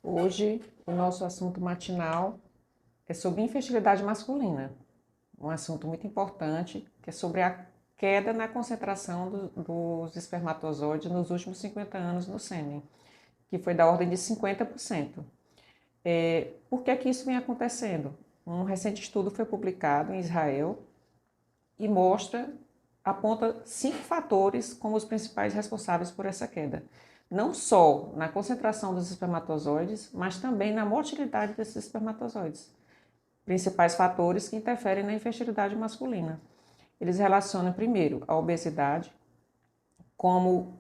Hoje, o nosso assunto matinal é sobre infertilidade masculina, um assunto muito importante, que é sobre a queda na concentração dos espermatozoides nos últimos 50 anos no sêmen, que foi da ordem de 50%. Por que isso vem acontecendo? Um recente estudo foi publicado em Israel e aponta 5 fatores como os principais responsáveis por essa queda. Não só na concentração dos espermatozoides, mas também na motilidade desses espermatozoides. Principais fatores que interferem na infertilidade masculina. Eles relacionam, primeiro, a obesidade como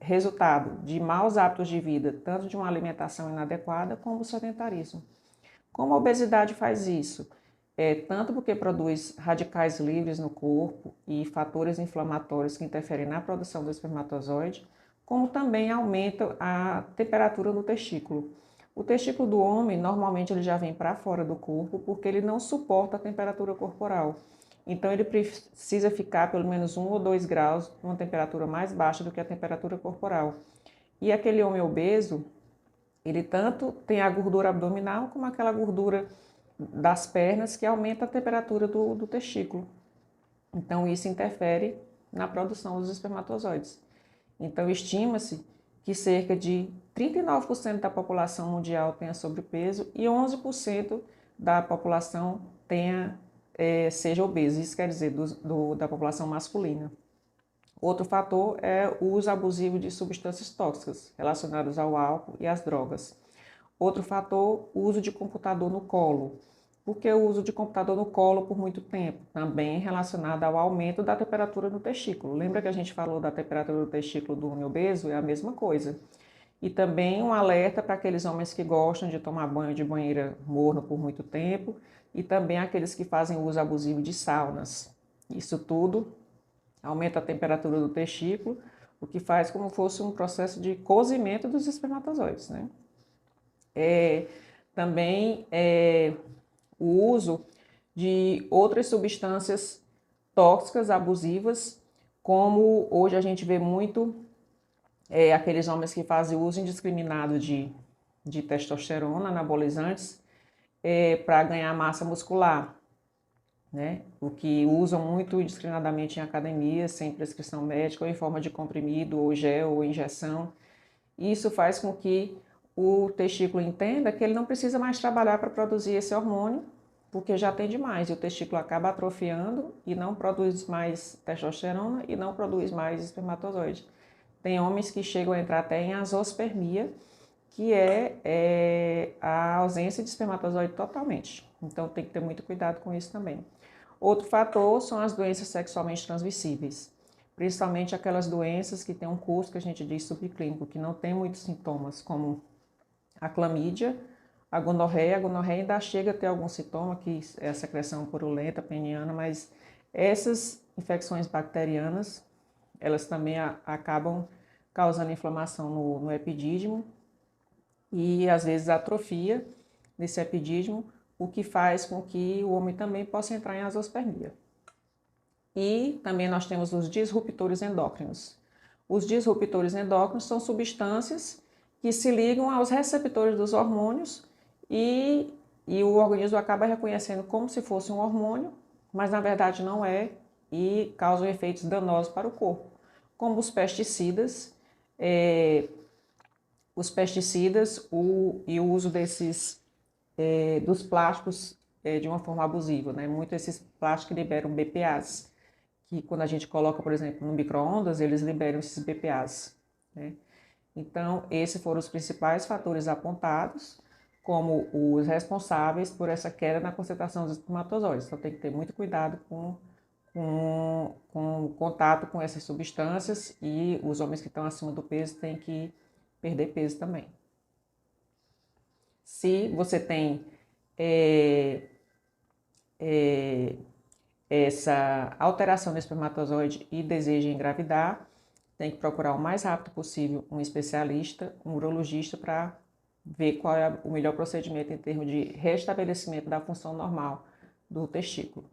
resultado de maus hábitos de vida, tanto de uma alimentação inadequada como o sedentarismo. Como a obesidade faz isso? Tanto porque produz radicais livres no corpo e fatores inflamatórios que interferem na produção do espermatozoide, como também aumenta a temperatura do testículo. O testículo do homem, normalmente, ele já vem para fora do corpo porque ele não suporta a temperatura corporal. Então, ele precisa ficar pelo menos 1 ou 2 graus, uma temperatura mais baixa do que a temperatura corporal. E aquele homem obeso, ele tanto tem a gordura abdominal como aquela gordura das pernas que aumenta a temperatura do testículo. Então, isso interfere na produção dos espermatozoides. Então, estima-se que cerca de 39% da população mundial tenha sobrepeso e 11% da população seja obesa. Isso quer dizer, da população masculina. Outro fator é o uso abusivo de substâncias tóxicas relacionadas ao álcool e às drogas. Outro fator, o uso de computador no colo. Por que o uso de computador no colo por muito tempo? Também relacionado ao aumento da temperatura do testículo. Lembra que a gente falou da temperatura do testículo do homem obeso? É a mesma coisa. E também um alerta para aqueles homens que gostam de tomar banho de banheira morno por muito tempo e também aqueles que fazem uso abusivo de saunas. Isso tudo aumenta a temperatura do testículo, o que faz como fosse um processo de cozimento dos espermatozoides, né? Também o uso de outras substâncias tóxicas, abusivas, como hoje a gente vê muito aqueles homens que fazem uso indiscriminado de testosterona, anabolizantes, para ganhar massa muscular, né? O que usam muito indiscriminadamente em academia, sem prescrição médica, ou em forma de comprimido, ou gel, ou injeção. Isso faz com que o testículo entenda que ele não precisa mais trabalhar para produzir esse hormônio, porque já tem demais, e o testículo acaba atrofiando e não produz mais testosterona e não produz mais espermatozoide. Tem homens que chegam a entrar até em azospermia, que é a ausência de espermatozoide totalmente. Então tem que ter muito cuidado com isso também. Outro fator são as doenças sexualmente transmissíveis, principalmente aquelas doenças que têm um curso que a gente diz subclínico, que não tem muitos sintomas, como a clamídia, a gonorreia. A gonorreia ainda chega a ter algum sintoma, que é a secreção purulenta, peniana, mas essas infecções bacterianas, elas também acabam causando inflamação no epidídimo e às vezes atrofia nesse epidídimo, o que faz com que o homem também possa entrar em azospermia. E também nós temos os disruptores endócrinos. Os disruptores endócrinos são substâncias que se ligam aos receptores dos hormônios e o organismo acaba reconhecendo como se fosse um hormônio, mas na verdade não é, e causam efeitos danosos para o corpo, como os pesticidas, e o uso dos plásticos de uma forma abusiva, né? Muitos desses plásticos liberam BPAs, que quando a gente coloca, por exemplo, no micro-ondas, eles liberam esses BPAs, né? Então, esses foram os principais fatores apontados como os responsáveis por essa queda na concentração dos espermatozoides. Então, tem que ter muito cuidado com o contato com essas substâncias, e os homens que estão acima do peso têm que perder peso também. Se você tem essa alteração do espermatozoide e deseja engravidar, tem que procurar o mais rápido possível um especialista, um urologista, para ver qual é o melhor procedimento em termos de restabelecimento da função normal do testículo.